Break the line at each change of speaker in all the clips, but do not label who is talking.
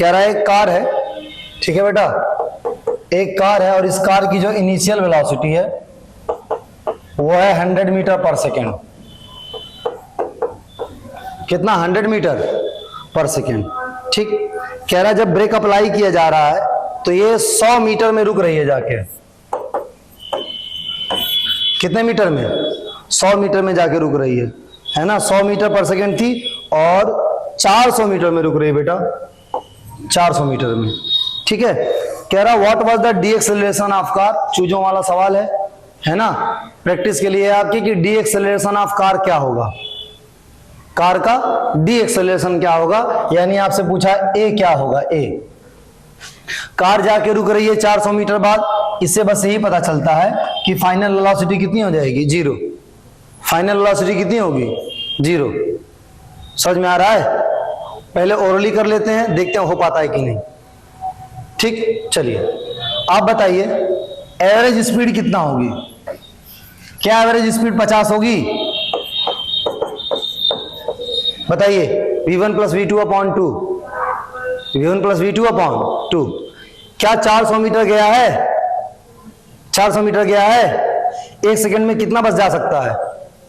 कह रहा है एक कार है, ठीक है बेटा, एक कार है और इस कार की जो इनिशियल वेलोसिटी है वो है 100 मीटर पर सेकेंड। कितना? 100 मीटर पर सेकेंड। ठीक, कह रहा है जब ब्रेक अप्लाई किया जा रहा है तो ये 100 मीटर में रुक रही है जाके। कितने मीटर में? 100 मीटर में जाके रुक रही है ना। 100 मीटर पर सेकेंड थी और 400 मीटर में रुक रही है बेटा, 400 मीटर में। ठीक है, कह रहा what was the D acceleration of car, चूजों वाला सवाल है ना, प्रैक्टिस के लिए आपकी कि डी एक्सेलरेशन ऑफ कार क्या होगा, कार का डी एक्सेलरेशन क्या होगा, यानी आपसे पूछा ए क्या होगा। ए, कार जाके रुक रही है 400 मीटर बाद, इससे बस यही पता चलता है कि फाइनल वेलोसिटी कितनी हो जाएगी, 0। फाइनल वेलोसिटी कितनी होगी, 0। समझ में आ रहा है? पहले ओरली कर लेते हैं, देखते हैं हो पाता है कि नहीं। ठीक, चलिए आप बताइए एवरेज स्पीड कितना होगी? क्या एवरेज स्पीड 50 होगी? बताइए। v1 plus v2 upon 2, v1 plus v2 upon 2। क्या 400 मीटर गया है? 400 मीटर गया है। 1 सेकंड में कितना बस जा सकता है?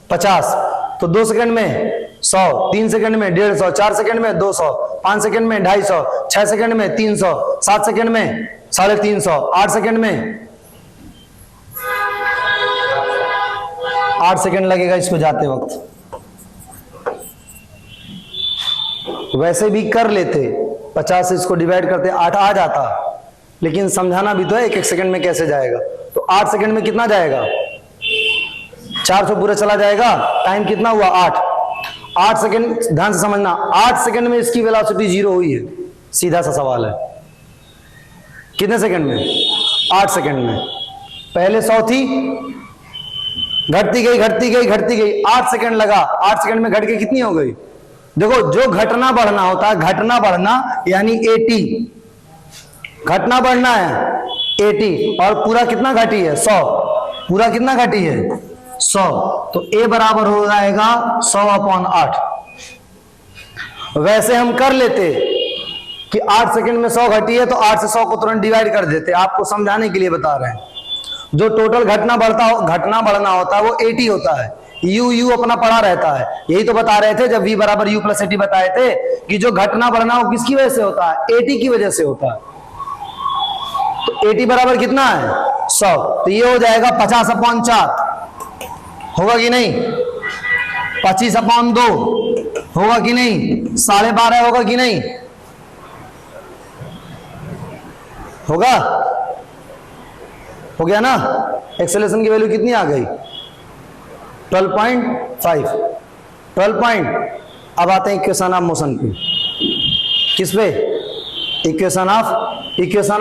50। तो 2 सेकंड में 100, 3 सेकंड में 150, 4 सेकंड में 200, 5 सेकंड में 250, 6 सेकंड में 300, 7 सेकंड में 350, 8 सेकंड में 8 सेकंड लगेगा इसको जाते वक्त। वैसे भी कर लेते, 50 से इसको डिवाइड करते 8 आ जाता, लेकिन समझाना भी तो है 1-1 सेकंड में कैसे जाएगा। तो 8 सेकंड में कितना जाएगा? 400 पूरा चला जाएगा। टाइम कितना हुआ? 8 सेकंड। ध्यान से समझना, 8 सेकंड में इसकी वेलोसिटी 0 हुई है। सीधा सा सवाल है। कितने सेकंड में? 8 सेकंड में। पहले 100 थी, घटती गई घटती गई घटती गई, 8 सेकंड लगा, 8 सेकंड में घट के कितनी हो गई? देखो, जो घटना बढ़ना होता है, घटना बढ़ना यानी 80, घटना बढ़ना है 80, और पूरा कितना घटी है? 100। पूरा कितना घटी है? 100। तो a बराबर हो जाएगा 100 अपॉन 8। वैसे हम कर लेते कि 8 सेकंड में 100 घटी है तो 8 से 100 को तुरंत डिवाइड कर देते। आपको समझाने के लिए बता रहे हैं। जो टोटल घटना बढ़ना होता है वो 80 होता है। u अपना पड़ा रहता है। यही तो बता रहे थे जब v बराबर u प्लस 80 बताए थे कि जो घटना बढ़ना वो किसकी वजह से होता है? 80 की वजह से होता है। तो 80 बराबर कितना है? 100। तो ये हो जाएगा 50 अपॉन 4, होगा कि नहीं? 25 अपॉन 2 होगा कि नहीं? 12.5 होगा कि नहीं? होगा? हो गया ना? एक्सेलरेशन की वैल्यू कितनी आ गई? 12.5। 12 अब आते हैं इक्वेशन ऑफ मोशन पे। किस पे? इक्वेशन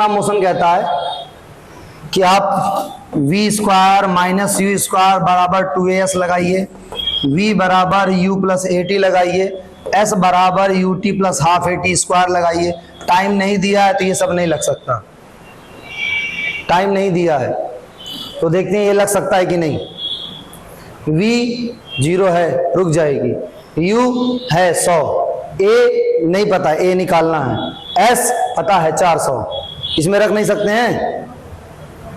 ऑफ मोशन कहता है कि आप v square minus u square बराबर 2as लगाइए, v बराबर u प्लस 80 लगाइए, s बराबर ut प्लस हाफ 80 स्क्वायर लगाइए। टाइम नहीं दिया है तो ये सब नहीं लग सकता। टाइम नहीं दिया है तो देखते हैं ये लग सकता है कि नहीं। v 0 है, रुक जाएगी। u है 100, a नहीं पता, a निकालना है, s पता है 400, इसमें रख नहीं सकते हैं?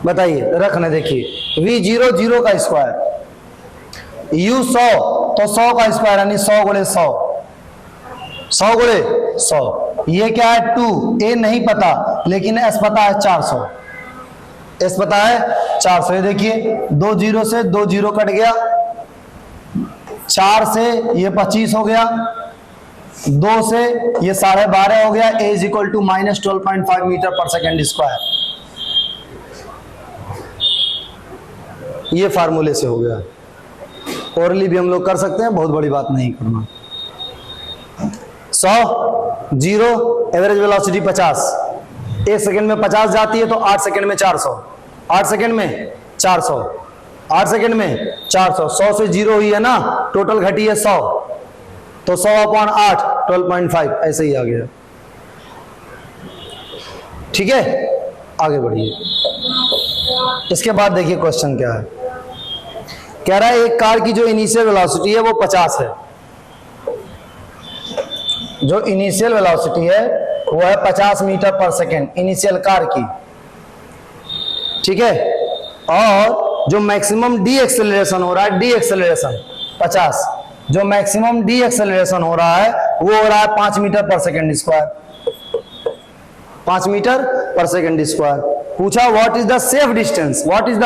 बताइए, रखना। देखिए v 0 का स्क्वायर, u 100 तो 100 का स्क्वायर यानी 100 गुणे 100, 100 गुणे 100। ये क्या है? 2। a नहीं पता लेकिन s पता है 400, s पता है 400। ये देखिए 2 0 से 2 0 कट गया, 4 से ये 25 हो गया, 2 से ये 12.5 हो गया। a is equal to minus 12.5 metre per second square. ये फार्मूले से हो गया। ओरली भी हम लोग कर सकते हैं, बहुत बड़ी बात नहीं करना। 100 0 एवरेज वेलोसिटी 50, 1 सेकंड में 50 जाती है तो 8 सेकंड में 400, 8 सेकंड में 400, 8 सेकंड में 400। 100 से 0 हुई है ना, टोटल घटी है 100, तो 100 अपॉन 8 12.5 ऐसे ही आ गया। ठीक है, आगे बढ़िए। इसके बाद देखिए क्वेश्चन क्या है। कह रहा है एक कार की जो इनिशियल वेलोसिटी है वो 50 है। जो इनिशियल वेलोसिटी है वो है 50 metre per second initial car की, ठीक है। और जो मैक्सिमम डी एक्सेलरेशन हो रहा है, डी एक्सेलरेशन 50, जो मैक्सिमम डी एक्सेलरेशन हो रहा है वो हो रहा है 5 metre per second square, 5 metre per second square. पूछा what is the safe distance, what is the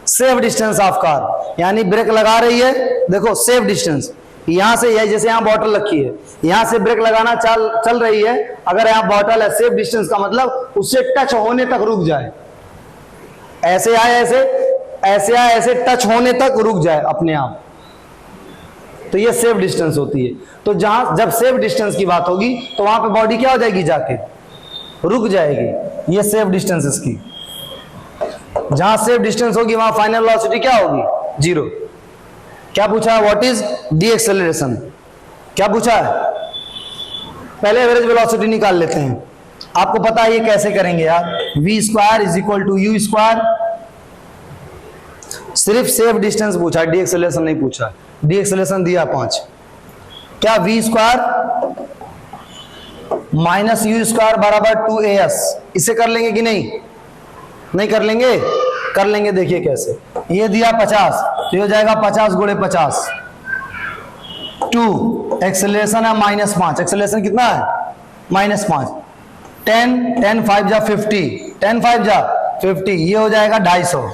safe distance of car, यानी ब्रेक लगा रही है, देखो सेफ डिस्टेंस यहां से है, जैसे यहां बॉटल रखी है, यहां से ब्रेक लगाना चल रही है, अगर यहां बॉटल है, सेफ डिस्टेंस का मतलब उससे टच होने तक रुक जाए, ऐसे आए ऐसे, ऐसे आए ऐसे, टच होने तक रुक जाए अपने आप, तो ये सेफ डिस्टेंस होती है। तो जहां जब सेफ डिस्टेंस की बात होगी तो वहां पे बॉडी क्या हो जाएगी, जाके रुक जाएगी, ये सेफ डिस्टेंस इसकी। जहां सेफ डिस्टेंस होगी वहां फाइनल वेलोसिटी क्या होगी, 0। क्या पूछा है, व्हाट इज डी एक्सेलरेशन, क्या पूछा है, पहले एवरेज वेलोसिटी निकाल लेते हैं। आपको पता है ये कैसे करेंगे यार, v square is equal to u square, सिर्फ सेफ डिस्टेंस पूछा, डी एक्सेलरेशन नहीं पूछा, डी एक्सेलरेशन दिया 5, क्या v square minus u square बराबर 2as, इसे कर लेंगे कि नहीं, नहीं कर लेंगे, कर लेंगे, देखिए कैसे, ये दिया 50 तो ये हो जाएगा 50 गुणे 50, 2 एक्सेलरेशन है -5, एक्सेलरेशन कितना है -5, 10 5 जा 50, 10 5 जा 50, ये हो जाएगा 250,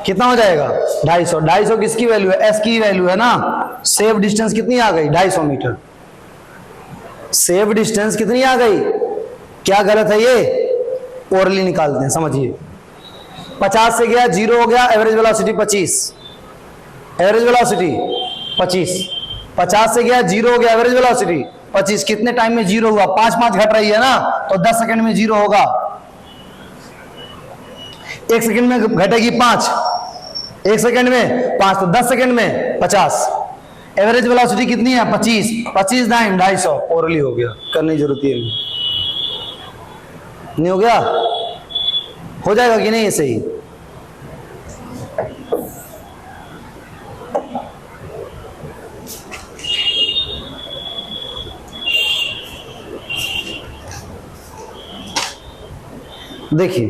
कितना हो जाएगा 250, 250 किसकी वैल्यू है, एस की वैल्यू है ना, सेफ डिस्टेंस कितनी आ गई 250 मीटर, सेफ डिस्टेंस कितनी आ गई, क्या गलत है ये, ओरली निकालते हैं, समझिए 50 से गया 0 हो गया, एवरेज वेलोसिटी 25, एवरेज वेलोसिटी 25, 50 से गया 0 हो गया, एवरेज वेलोसिटी 25, कितने टाइम में 0 हुआ, 5 घट रही है ना, तो 10 सेकंड में 0 होगा, 1 सेकंड में घटेगी 5, 1 सेकंड में 5, तो 10 सेकंड में 50, एवरेज वेलोसिटी कितनी है 25, 25 9 250, ओरली हो गया, करने की जरूरत है नहीं, हो गया, हो जाएगा कि नहीं ऐसे ही। देखिए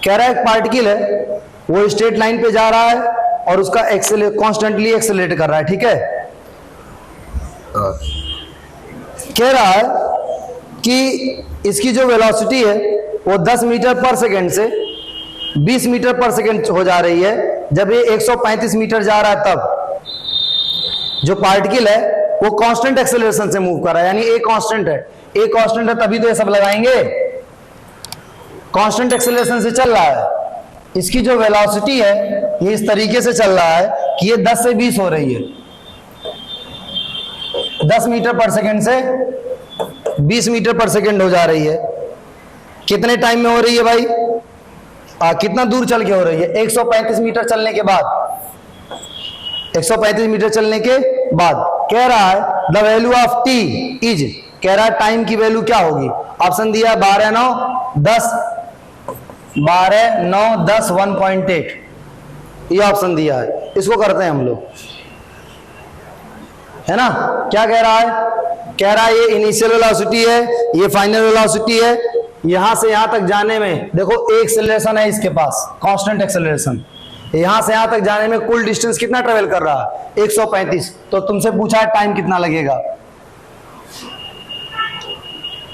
कह रहा है एक पार्टिकल है, वो स्ट्रेट लाइन पे जा रहा है और उसका कॉन्स्टेंटली एक्सेलरेट कर रहा है, ठीक है। कह रहा है कि इसकी जो वेलोसिटी है वो 10 मीटर पर सेकेंड से 20 मीटर पर सेकेंड हो जा रही है, जब ये 135 मीटर जा रहा है तब जो पार्टिकल है वो कांस्टेंट एक्सेलरेशन से मूव कर रहा है, यानी ए कांस्टेंट है, ए कांस्टेंट है तभी तो ये सब लगाएंगे, कांस्टेंट एक्सेलरेशन से चल रहा है। इसकी जो वेलोसिटी है ये इस तरीके से चल रहा है कि ये 10 से 20 हो रही है, 10 मीटर पर सेकेंड से 20 मीटर पर सेकेंड हो जा रही है। कितने टाइम में हो रही है भाई, कितना दूर चल के हो रही है, 135 मीटर चलने के बाद, 135 मीटर चलने के बाद। कह रहा है the value of T is, कह रहा है टाइम की वैल्यू क्या होगी, ऑप्शन दिया है 12 9 10, 12 9 10 1.8, ये ऑप्शन दिया है, इसको करते हैं हम लोग, है ना। क्या कह रहा है, कह रहा है ये इनिशियल वेलोसिटी है, ये फाइनल वेलोसिटी है, यहां से यहां तक जाने में देखो एक एक्सेलरेशन है इसके पास, कांस्टेंट एक्सेलरेशन, यहां से यहां तक जाने में कुल डिस्टेंस कितना ट्रेवल कर रहा है 135, तो तुमसे पूछा है टाइम कितना लगेगा,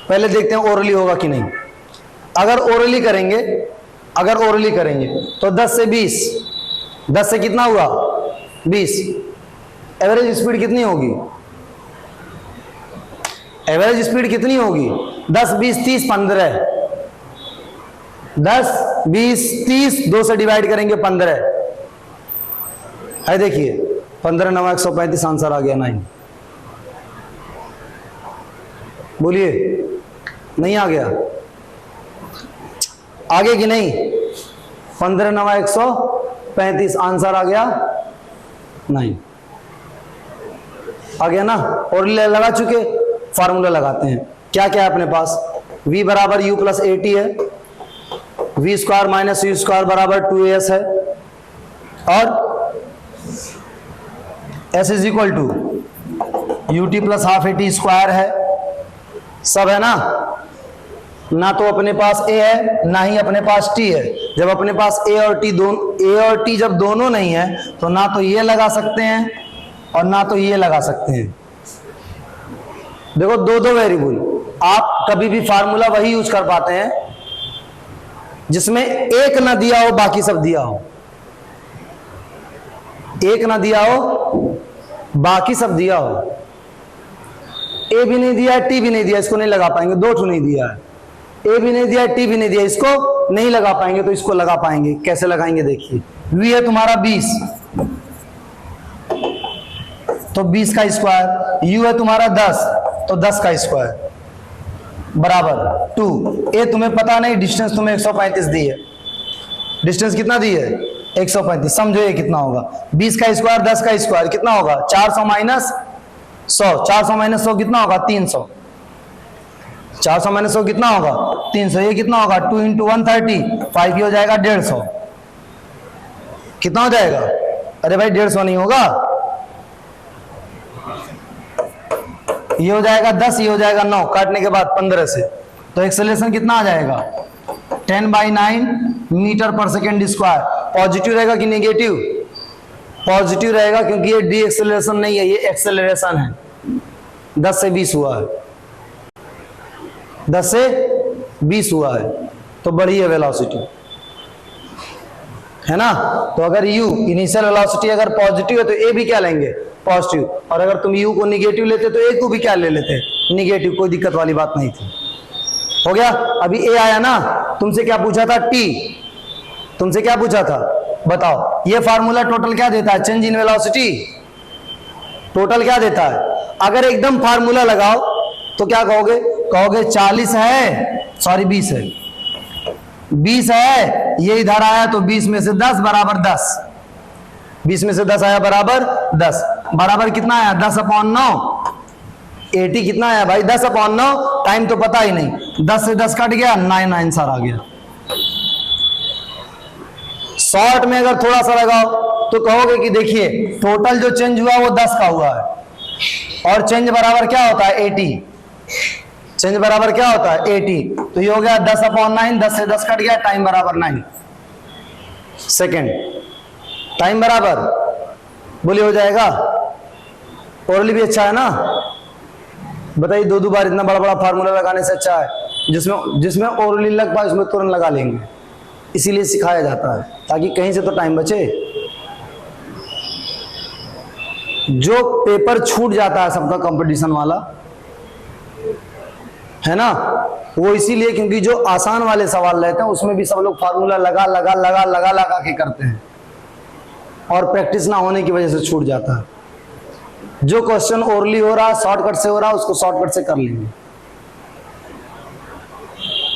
पहले देखते हैं ओरली होगा कि नहीं। अगर ओरली करेंगे, अगर ओरली करेंगे तो 10 से 20, 10 से कितना हुआ 20, एवरेज स्पीड कितनी होगी, एवरेज स्पीड कितनी होगी 10 20 30 15, 10 20 30 2 से डिवाइड करेंगे 15 है, देखिए 15 9 135, आंसर आ गया 9। बोलिए नहीं आ गया, आगे कि नहीं, 15 9 135, आंसर आ गया 9, आ गया ना। और लगा चुके, फार्मूला लगाते हैं, क्या क्या है अपने पास, v बराबर u प्लस ए टी है, v square minus u square बराबर 2as है, और s is equal to ut plus half a t square है, सब है ना, ना तो अपने पास ए है ना ही अपने पास टी है। जब अपने पास ए और टी जब दोनों नहीं है तो ना तो ये लगा सकते हैं और ना तो ये लगा सकते हैं। देखो दो वेरिएबल, आप कभी भी फार्मूला वही यूज कर पाते हैं जिसमें एक ना दिया हो बाकी सब दिया हो, एक ना दिया हो बाकी सब दिया हो। ए भी नहीं दिया है टी भी नहीं दिया, इसको नहीं लगा पाएंगे। दो ठो नहीं दिया है, ए भी नहीं दिया है टी भी नहीं दिया, इसको नहीं लगा पाएंगे, तो इसको लगा पाएंगे। कैसे लगाएंगे देखिए, v है तुम्हारा 20 तो 20 का स्क्वायर, u है तुम्हारा 10 तो 10 का स्क्वायर बराबर 2। ए तुम्हें पता नहीं, डिस्टेंस तुम्हें 135 दी है। डिस्टेंस कितना दी है 135, समझो ये कितना होगा। 20 का स्क्वायर 10 का स्क्वायर कितना होगा 400 माइनस 100, 400 माइनस 100 कितना होगा 300, 400 माइनस 100 कितना होगा 300। ये कितना होगा 2 इंटू 130, 5 ये हो जाएगा 150। कितना हो जाएगा, अरे भाई 150 नहीं होगा, ये हो जाएगा 10, ये हो जाएगा 9, काटने के बाद 15 से। तो एक्सेलरेशन कितना आ जाएगा 10/9 metre per second square. Positive रहेगा कि नेगेटिव, पॉजिटिव रहेगा क्योंकि ये डी एक्सेलरेशन नहीं है, ये एक्सेलरेशन है। 10 से 20 हुआ है, 10 से 20 हुआ है तो बढ़ी है वेलोसिटी, है ना। तो अगर u इनिशियल वेलोसिटी अगर पॉजिटिव है तो a भी क्या लेंगे पॉजिटिव, और अगर तुम u को निगेटिव लेते तो a को भी क्या ले लेते निगेटिव, कोई दिक्कत वाली बात नहीं थी। हो गया। अभी a आया ना, तुमसे क्या पूछा था t, तुमसे क्या पूछा था बताओ। ये फार्मूला टोटल क्या देता है, चेंज इन वेलोसिटी, टोटल क्या देता है। अगर एकदम फार्मूला लगाओ तो क्या कहोगे, कहोगे 40 है, सॉरी 20 है, 20 है, ये इधर आया तो 20 में से 10 बराबर 10, 20 में से 10 आया बराबर 10, बराबर कितना आया 10/9। 80 कितना आया भाई 10/9, टाइम तो पता ही नहीं, 10 से 10 कट गया 9 आंसर आ गया। शॉर्ट में अगर थोड़ा सा लगाओ तो कहोगे कि देखिए टोटल जो चेंज हुआ वो 10 का हुआ है और चेंज बराबर क्या होता है 80, चेंज बराबर क्या होता है 80। तो ये हो गया 10/9, 10 से 10 कट गया, टाइम बराबर 9 सेकेंड, टाइम बराबर बोलिए हो जाएगा। ओरली भी अच्छा है ना, बताइए दो बार इतना बड़ा बड़ा फार्मूला लगाने से अच्छा है जिसमें ओरली लग पाए उसमें तुरंत लगा लेंगे, इसीलिए सिखाया जाता है ताकि कहीं से तो टाइम बचे। जो पेपर छूट जाता है सबका कंपटीशन वाला, है ना, वो इसीलिए क्योंकि जो आसान वाले सवाल रहते हैं उसमें भी सब लोग फार्मूला लगा के करते हैं और प्रैक्टिस ना होने की वजह से छूट जाता है। जो क्वेश्चन ओरली हो रहा है शॉर्टकट से हो रहा है उसको शॉर्टकट से कर लेंगे,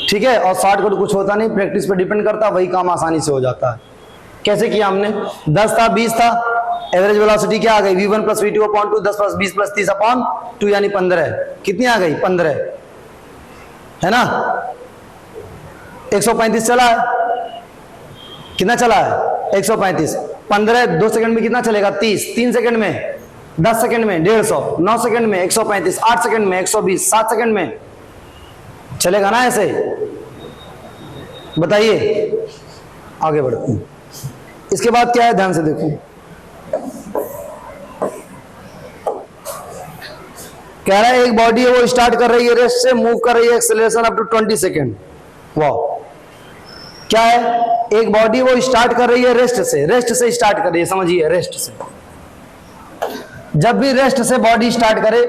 ठीक है। और शॉर्टकट कुछ होता नहीं, प्रैक्टिस पे डिपेंड करता है, वही काम आसानी से हो जाता है। कैसे किया हमने, 10 था 20 था, एवरेज वेलोसिटी क्या आ गई v1 + v2/2, 10 + 20 + 30/2 यानी 15। कितनी आ गई 15, है ना। 135 चला है, कितना चला है 135, 15 2 सेकंड में कितना चलेगा 30, 3 सेकंड में 10 सेकंड में 150, 9 सेकंड में 135, 8 सेकंड में 120, 7 सेकंड में चलेगा ना ऐसे। बताइए आगे बढ़ते हैं। इसके बाद क्या है ध्यान से देखो, कह रहा है एक बॉडी है वो स्टार्ट कर रही है रेस्ट से, मूव कर रही है एक्सेलरेशन अप टू 20 सेकेंड। वाह, क्या है, एक बॉडी वो स्टार्ट कर रही है रेस्ट से स्टार्ट कर रही है, समझिए रेस्ट से। जब भी रेस्ट से बॉडी स्टार्ट करे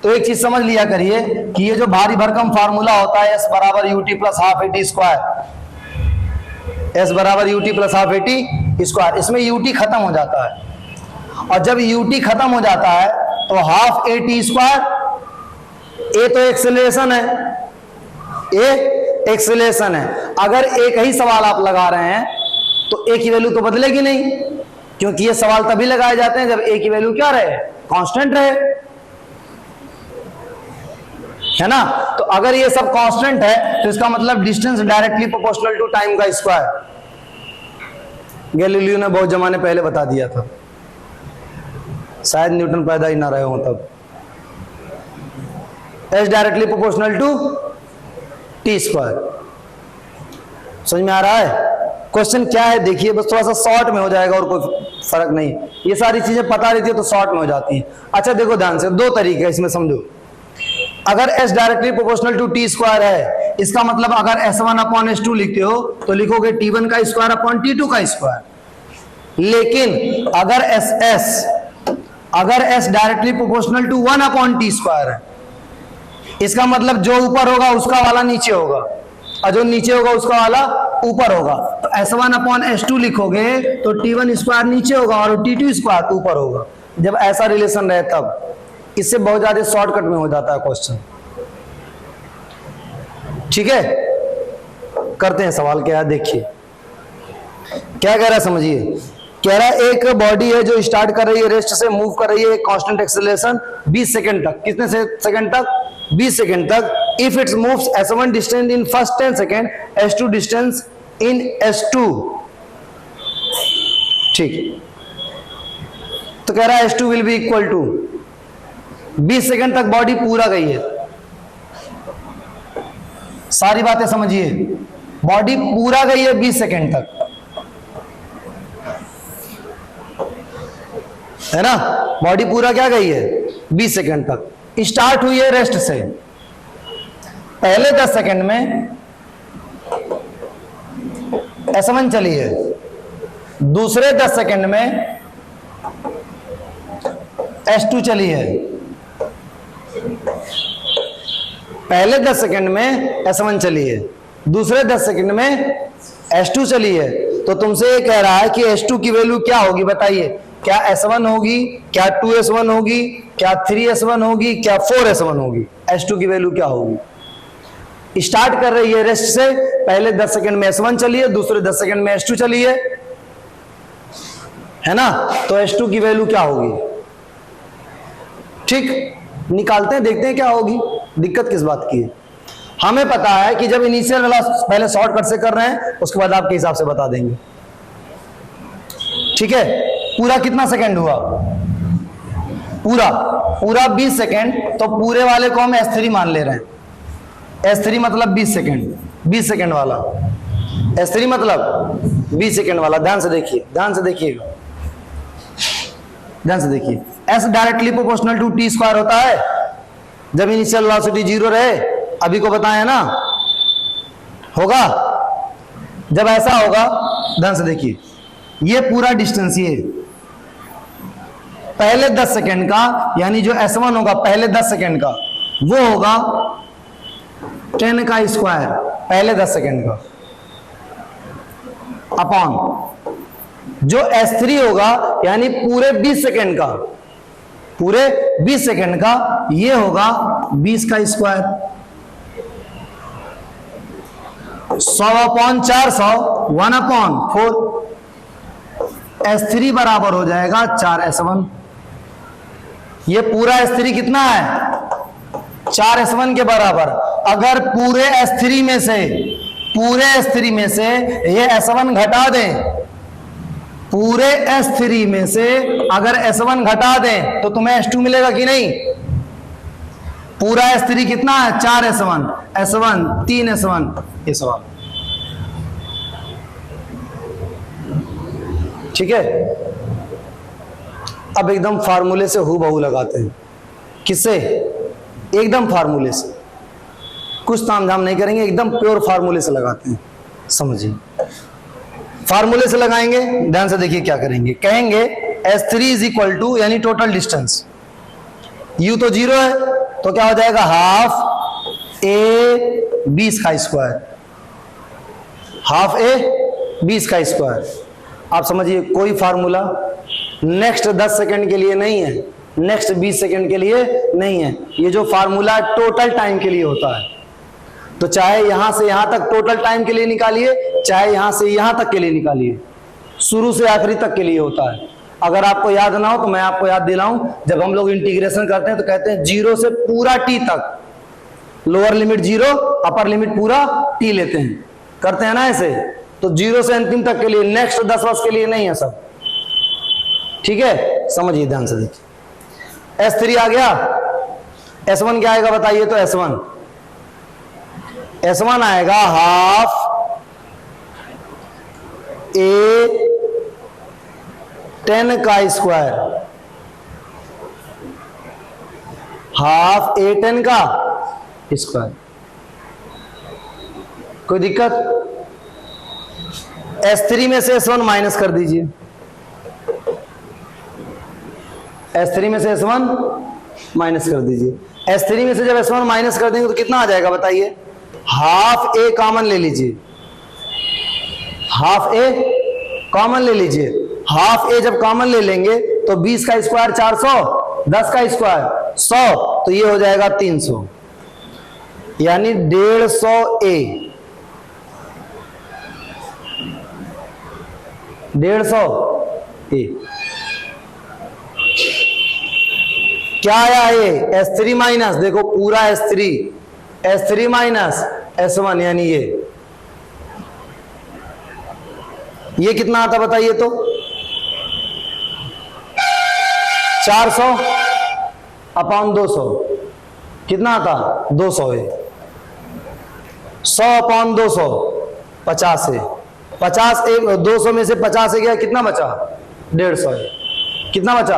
तो एक चीज समझ लिया करिए कि ये जो भारी भरकम फार्मूला होता है S = ut + ½ at square, S = ut + ½ at square, इसमें ut खत्म हो जाता है और जब ut खत्म हो जाता है तो ½ at स्क्वायर, ए तो एक्सेलरेशन है, ए एक्सेलरेशन है। अगर एक ही सवाल आप लगा रहे हैं तो ए की वैल्यू तो बदलेगी नहीं, क्योंकि ये सवाल तभी लगाए जाते हैं जब ए की वैल्यू क्या रहे कांस्टेंट रहे, है ना। तो अगर ये सब कांस्टेंट है तो इसका मतलब distance directly proportional to time का स्क्वायर। गैलीलियो ने बहुत जमाने पहले बता दिया था, शायद न्यूटन पैदा ही ना रहे हो तब। S directly proportional to t square. समझ में आ रहा है? क्वेश्चन क्या है देखिए, बस थोड़ा सा शॉर्ट में हो जाएगा और कोई फर्क नहीं। ये सारी चीजें पता रहती है तो शॉर्ट में हो जाती है। अच्छा देखो ध्यान से, दो तरीके इसमें समझो। अगर s directly proportional to t square है, इसका मतलब अगर s1 अपॉन s2 लिखते हो तो लिखोगे t1 का स्क्वायर अपॉन t2 का स्क्वायर। लेकिन अगर s directly proportional to 1 upon t square है, इसका मतलब जो ऊपर होगा उसका वाला नीचे होगा और जो नीचे होगा उसका वाला ऊपर होगा। तो s1 अपॉन s2 लिखोगे तो t1 स्क्वायर नीचे होगा और t2 स्क्वायर ऊपर होगा। जब ऐसा रिलेशन रहे तब, इससे बहुत ज्यादा शॉर्टकट में हो जाता है क्वेश्चन। ठीक है, करते हैं सवाल क्या है, देखिए क्या कह रहा है समझिए। कह रहा है एक बॉडी है जो स्टार्ट कर रही है रेस्ट से, मूव कर रही है कांस्टेंट एक्सेलरेशन 20 सेकंड तक। कितने सेकंड तक? 20 सेकंड तक। If it's moves s1 distance in first 10 second, s2 distance in s2। ठीक, तो कह रहा है s2 will be equal to 20 second तक बॉडी पूरा गई है। सारी बातें समझिए, बॉडी पूरा गई है 20 सेकंड तक, है ना? बॉडी पूरा क्या गई है? 20 सेकंड तक। स्टार्ट हुई है रेस्ट से। पहले 10 सेकंड में s1 चली है, दूसरे 10 सेकंड में s2 चली है। पहले 10 सेकंड में s1 चली है, दूसरे 10 सेकंड में s2 चली है। तो तुमसे ये कह रहा है कि s2 की वैल्यू क्या होगी बताइए। क्या s1 होगी, क्या 2s1 होगी, क्या 3s1 होगी, क्या 4s1 होगी? s2 की वैल्यू क्या होगी? स्टार्ट कर रही है रेस्ट से, पहले 10 सेकंड में s1 चली है, दूसरे 10 सेकंड में s2 चली है ना? तो s2 की वैल्यू क्या होगी? ठीक, निकालते हैं, देखते हैं क्या होगी। दिक्कत किस बात की है? हमें पता है कि जब इनिशियल वाला पहले शॉर्टकट से कर रहे हैं, उसके बाद आपके हिसाब से बता देंगे। ठीक है, पूरा कितना सेकंड हुआ? पूरा 20 सेकंड। तो पूरे वाले को हम S3 मान ले रहे हैं। S3 मतलब 20 सेकंड, 20 सेकंड वाला S3 मतलब 20 सेकंड वाला। ध्यान से देखिए, ध्यान से देखिएगा, ध्यान से देखिए। S directly proportional to t square होता है जब इनिशियल वेलोसिटी 0 रहे। अभी को बताया ना, होगा जब ऐसा होगा। ध्यान से देखिए, ये पूरा डिस्टेंस ये पहले 10 सेकंड का, यानी जो S1 होगा पहले 10 सेकंड का, वो होगा 10 का स्क्वायर पहले 10 सेकंड का, अपॉन जो S3 होगा यानी पूरे 20 सेकंड का, पूरे 20 सेकंड का, ये होगा 20 का स्क्वायर। 100 upon 400, 1 upon 4। S3 बराबर हो जाएगा 4s1। ये पूरा S3 कितना है? 4s1 के बराबर। अगर पूरे S3 में से ये S1 घटा दें, पूरे S3 में से अगर S1 घटा दें तो तुम्हें S2 मिलेगा कि नहीं? पूरा S3 कितना है? 4s1, S1 3s1। ये सवाल ठीक है। अब एकदम फार्मूले से हूबहू लगाते हैं। किससे? एकदम फार्मूले से, कुछ तामझाम नहीं करेंगे, एकदम प्योर फार्मूले से लगाते हैं। समझिए, फार्मूले से लगाएंगे। ध्यान से देखिए क्या करेंगे। कहेंगे S3 इज इक्वल टू, यानी टोटल डिस्टेंस, U तो 0 है तो क्या हो जाएगा? हाफ A 20 का स्क्वायर, हाफ A 20 का स्क्वायर। आप समझिए, कोई फार्मूला नेक्स्ट 10 सेकंड के लिए नहीं है, नेक्स्ट 20 सेकंड के लिए नहीं है। ये जो फार्मूला टोटल टाइम के लिए होता है। तो चाहे यहां से यहां तक टोटल टाइम के लिए निकालिए, चाहे यहां से यहां तक के लिए निकालिए, शुरू से आखिरी तक के लिए होता है। अगर आपको याद ना हो तो मैं आपको याद दिलाऊं, जब हम लोग इंटीग्रेशन करते हैं तो कहते हैं 0 से पूरा t तक, लोअर लिमिट 0, अपर लिमिट पूरा t लेते हैं, करते हैं ना ऐसे। तो 0 से अंतिम तक के लिए, नेक्स्ट 10 वर्ष के लिए नहीं है सब। ठीक है, समझिए ध्यान से देखिए। S3 आ गया, S1 क्या आएगा बताइए? तो S1 आएगा हाफ A10 का स्क्वायर, हाफ A10 का स्क्वायर। कोई दिक्कत? S3 में से S1 माइनस कर दीजिए, S3 में से S1 माइनस कर दीजिए। S3 में से जब S1 माइनस कर देंगे तो कितना आ जाएगा बताइए? हाफ A कॉमन ले लीजिए, हाफ A कॉमन ले लीजिए। हाफ A जब कॉमन ले लेंगे तो 20 का स्क्वायर 400, 10 का स्क्वायर 100, तो ये हो जाएगा 300, यानी 150 A, 150 A। क्या आया ये? S3 माइनस, देखो पूरा S3 माइनस S1, यानी ये कितना आता बताइए? तो 400/200 कितना आता? 200 है। 100/200 50 है। 50 200 में से 50 है गया, कितना बचा? 150 है। कितना बचा?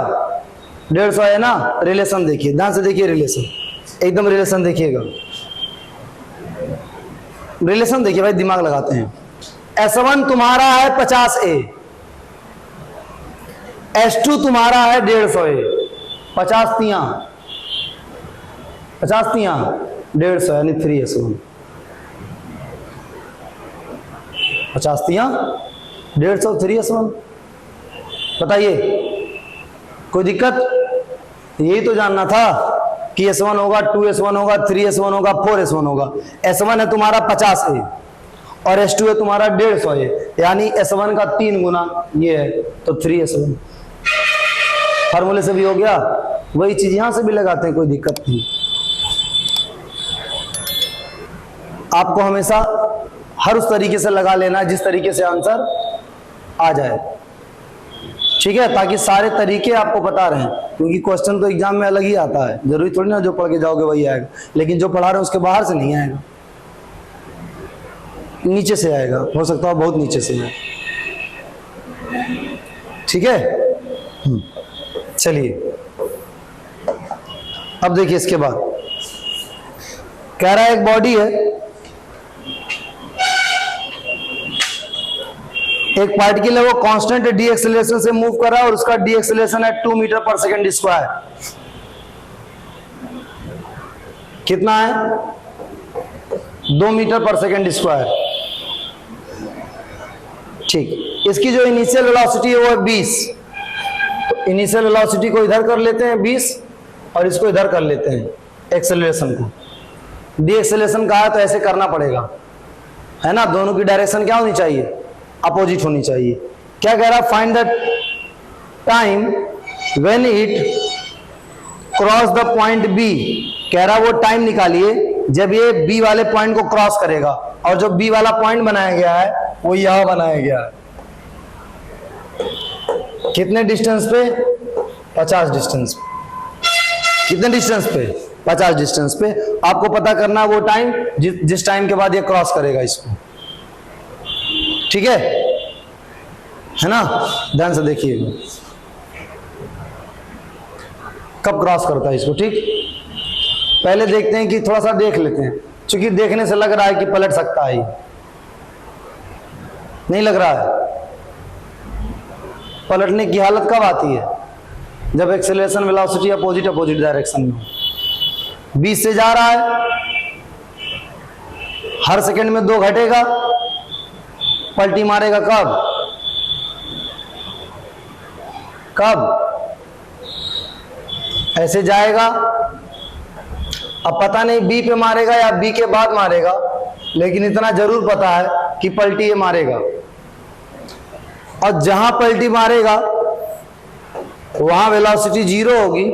150 है ना। रिलेशन देखिए, ध्यान से देखिए, रिलेशन एकदम रिलेशन देखिएगा, रिलेशन देखिए भाई, दिमाग लगाते हैं। S1 तुम्हारा है 50A, S2 तुम्हारा है 150A, 50 तियां 150, यानी 3S1, 50 तियां 150, 3S1। बताइए कोई दिक्कत? यही तो जानना था कि S1 होगा, 2S1 होगा, 3S1 होगा, 4S1 होगा। S1 है तुम्हारा 50A और S2 है तुम्हारा 150A, यानी S1 का 3 गुना ये है, तो 3S1। फार्मूले से भी हो गया, वही चीज यहां से भी लगाते हैं, कोई दिक्कत नहीं। आपको हमेशा हर उस तरीके से लगा लेना जिस तरीके से आंसर आ जाए, ठीक है, ताकि सारे तरीके आपको पता रहें, क्योंकि क्वेश्चन तो एग्जाम में अलग ही आता है। जरूरी थोड़ी ना जो पढ़ के जाओगे वही आएगा, लेकिन जो पढ़ा रहे हैं उसके बाहर से नहीं आएगा, नीचे से आएगा, हो सकता है बहुत नीचे से आए, ठीक है। चलिए अब देखिए, इसके बाद कह रहा है एक बॉडी है, एक पार्टिकल है, वो कांस्टेंट डी एक्सेलरेशन से मूव कर रहा है और उसका डी एक्सेलरेशन है 2 मीटर पर सेकेंड स्क्वायर। कितना है? 2 मीटर पर सेकेंड स्क्वायर। ठीक, इसकी जो इनिशियल वेलोसिटी है वो है 20, तो इनिशियल वेलोसिटी को इधर कर लेते हैं 20 और इसको इधर कर लेते हैं एक्सेलरेशन को। डी एक्सेलरेशन कहा है तो ऐसे करना पड़ेगा, है ना। दोनों की डायरेक्शन क्या होनी चाहिए? अपोजिट होनी चाहिए। क्या कह रहा? Find the time when it cross the point B. कह रहा वो टाइम निकालिए जब ये बी वाले पॉइंट को क्रॉस करेगा, और जो बी वाला पॉइंट बनाया गया है वो यहां बनाया गया है। कितने डिस्टेंस पे? 50 डिस्टेंस। कितने डिस्टेंस पे? 50 डिस्टेंस पे। आपको पता करना वो टाइम जिस टाइम के बाद ये क्रॉस करेगा इसको, ठीक है ना। ध्यान से देखिए कब क्रॉस करता है इसको। ठीक, पहले देखते हैं कि थोड़ा सा देख लेते हैं, क्योंकि देखने से लग रहा है कि पलट सकता है, नहीं लग रहा है। पलटने की हालत कब आती है? जब एक्सेलरेशन वेलोसिटी अपोजिट डायरेक्शन में 20 से जा रहा है, हर सेकंड में 2 घटेगा, पलटी मारेगा कब? ऐसे जाएगा। अब पता नहीं बी पे मारेगा या बी के बाद मारेगा, लेकिन इतना जरूर पता है कि पलटी ये मारेगा, और जहां पलटी मारेगा वहां वेलोसिटी 0 होगी,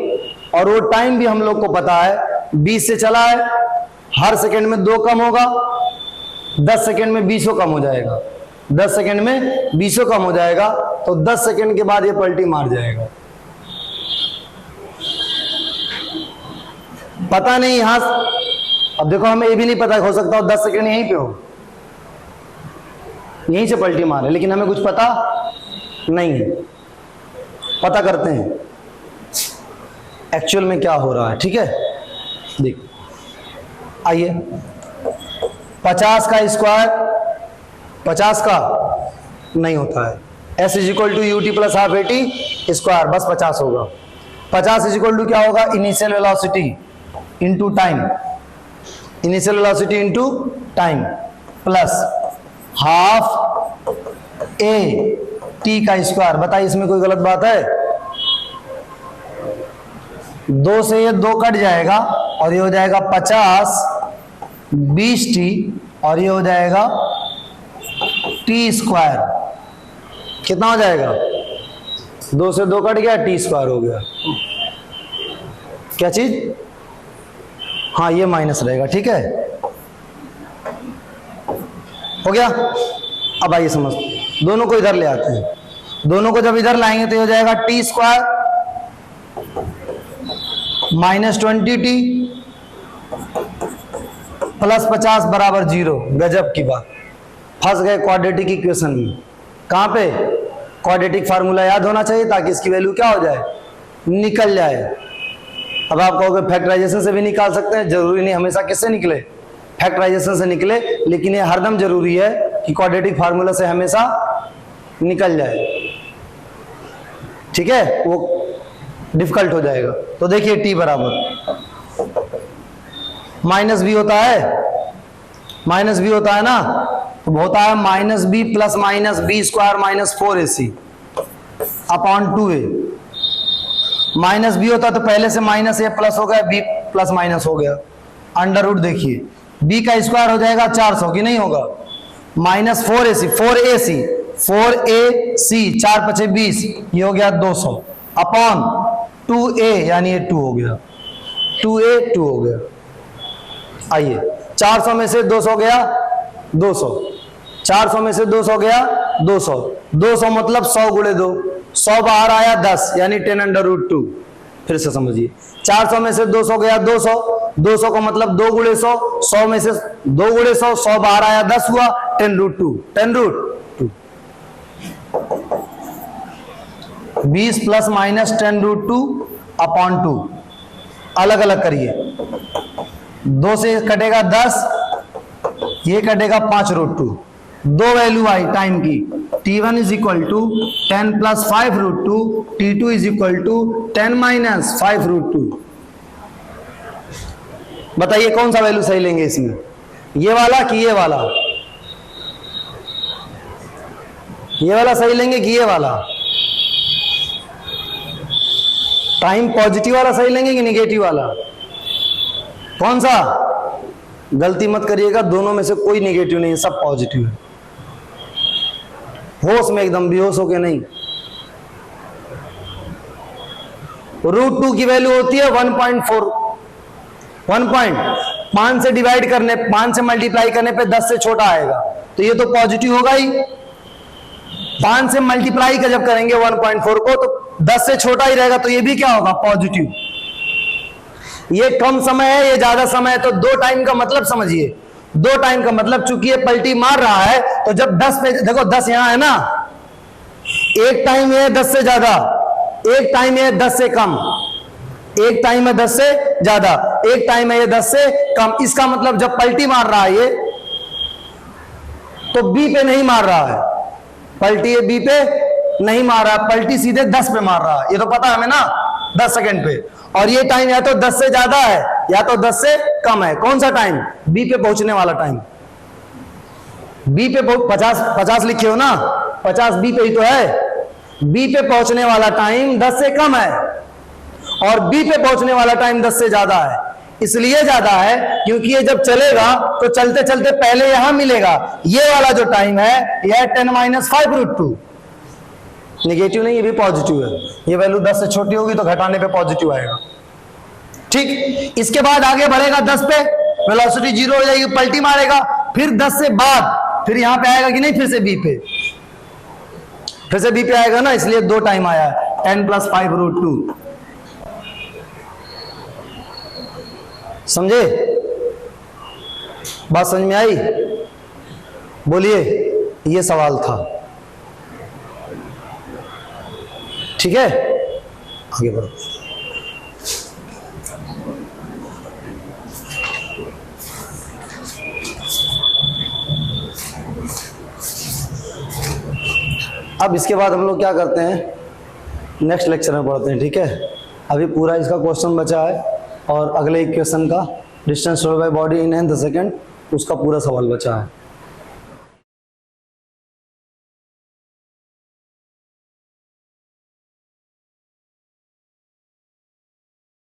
और वो टाइम भी हम लोग को पता है 20 से चला है, हर सेकंड में 2 कम होगा, 10 सेकंड में 20 कम हो जाएगा, 10 सेकंड में 20 कम हो जाएगा, तो 10 सेकंड के बाद ये पलटी मार जाएगा। पता नहीं यहां, अब देखो हमें ये भी नहीं पता, हो सकता हो 10 सेकंड यहीं पे हो, यहीं से पलटी मारे, लेकिन हमें कुछ पता नहीं है। पता करते हैं एक्चुअल में क्या हो रहा है, ठीक है। देख आइए, 50 का स्क्वायर 50 का नहीं होता है, s is equal to u t plus half a t square, बस 50 होगा। 50 इज इक्वल टू क्या होगा, initial velocity into time, initial velocity into time plus half a t का स्क्वायर। बताइए इसमें कोई गलत बात है? 2 से ये 2 कट जाएगा और ये हो जाएगा 50 20 टी, और ये हो जाएगा टी स्क्वायर। कितना हो जाएगा? 2 से 2 कट गया, टी स्क्वायर हो गया। क्या चीज? हाँ ये माइनस रहेगा, ठीक है, हो गया। अब आइए समझ, दोनों को इधर ले आते हैं। दोनों को जब इधर लाएंगे तो ये हो जाएगा T square minus 20t plus 50 बराबर 0। गजब की बात, फंस गए क्वाड्रेटिक इक्वेशन में। कहां पे? क्वाड्रेटिक फार्मूला याद होना चाहिए ताकि इसकी वैल्यू क्या हो जाए, निकल जाए। अब आप कहोगे फैक्टराइजेशन से भी निकाल सकते हैं, जरूरी नहीं हमेशा किससे निकले, फैक्टराइजेशन से निकले, लेकिन ये हरदम जरूरी है कि क्वाड्रेटिक फार्मूला से हमेशा निकल जाए, ठीक है, वो डिफिकल्ट हो जाएगा। तो देखिए टी बराबर माइनस बी होता है, माइनस बी होता है ना, तो होता है minus b plus minus b square minus 4ac upon 2a। Minus b होता तो पहले से माइनस ए प्लस हो गया, बी प्लस माइनस हो गया, अंडर रूट। देखिए बी का स्क्वायर हो जाएगा 400 की नहीं होगा, माइनस 4ac 4ac 4 पचे 20, ये हो गया 200 अपॉन 2a, यानी ये 2 हो गया, 2a 2 हो गया। आइए 400 में से 200 गया 200, 400 में से 200 गया 200, 200 मतलब 100 गुणे 2, 100 बाहर आया 10 यानी 10 अंडर रूट 2। फिर से समझिए, 400 में से 200 गया 200, 200 का मतलब 2 गुणे 100, 100 में से 2 गुणे 100, 100 बाहर आया 10 हुआ 10 root 2, 10 root 2। 20 plus minus 10 root 2 upon 2, अलग अलग करिए। 2 से कटेगा 10, ये कटेगा 5 रूट 2, 2 वैल्यू आई टाइम की। t1 is equal to 10 plus 5 root 2, t2 is equal to 10 minus 5 root 2। बताइए कौन सा वैल्यू सही लेंगे इसमें, ये वाला कि ये वाला? ये वाला सही लेंगे कि ये वाला? टाइम पॉजिटिव वाला सही लेंगे कि निगेटिव वाला? कौन सा? गलती मत करिएगा, दोनों में से कोई निगेटिव नहीं है, सब पॉजिटिव है। होश में एकदम, बेहोश होके नहीं। रूट 2 की वैल्यू होती है 1.4, 1.5 से डिवाइड करने, 5 से मल्टीप्लाई करने पे 10 से छोटा आएगा, तो ये तो पॉजिटिव होगा ही। 5 से मल्टीप्लाई का जब करेंगे 1.4 को तो 10 से छोटा ही रहेगा, तो ये भी क्या होगा, पॉजिटिव। ये कम समय है, ये ज्यादा समय है, तो 2 टाइम का मतलब समझिए। 2 टाइम का मतलब चूंकि ये पलटी मार रहा है, तो जब 10 पे देखो, 10 यहां है ना, एक टाइम है 10 से ज्यादा, एक टाइम है 10 से कम, एक टाइम है 10 से ज्यादा, एक टाइम है ये 10 से कम। इसका मतलब जब पलटी मार रहा है ये, तो बी पे नहीं मार रहा है, पलटी ये बी पे नहीं मार रहा, पलटी सीधे 10 पे मार रहा है, ये तो पता है हमें ना, 10 सेकंड पे। और ये टाइम या तो 10 से ज्यादा है या तो 10 से कम है। कौन सा टाइम? बी पे पहुंचने वाला टाइम। बी पे 50 लिखे हो ना, 50 बी पे ही तो है। बी पे पहुंचने वाला टाइम 10 से कम है और बी पे पहुंचने वाला टाइम 10 से ज्यादा है। इसलिए ज्यादा है क्योंकि ये जब चलेगा तो चलते चलते पहले यहां मिलेगा, ये वाला जो टाइम है यह 10 माइनस 5 रूट 2, निगेटिव नहीं, ये भी पॉजिटिव है। ये वैल्यू 10 से छोटी होगी तो घटाने पे पॉजिटिव आएगा, ठीक। इसके बाद आगे बढ़ेगा 10 पे, वेलोसिटी 0 हो जाएगी, पलटी मारेगा, फिर 10 से बाद फिर यहां पे आएगा कि नहीं, फिर से बी पे, फिर से बी पे आएगा ना, इसलिए 2 टाइम आया, 10 प्लस 5 रूट 2। समझे? बात समझ में आई? बोलिए, ये सवाल था। ठीक है, आगे बढ़ो। अब इसके बाद हम लोग क्या करते हैं, नेक्स्ट लेक्चर में पढ़ते हैं। ठीक है, अभी पूरा इसका क्वेश्चन बचा है और अगले इक्वेशन का distance travelled by body in nth second, उसका पूरा सवाल बचा है।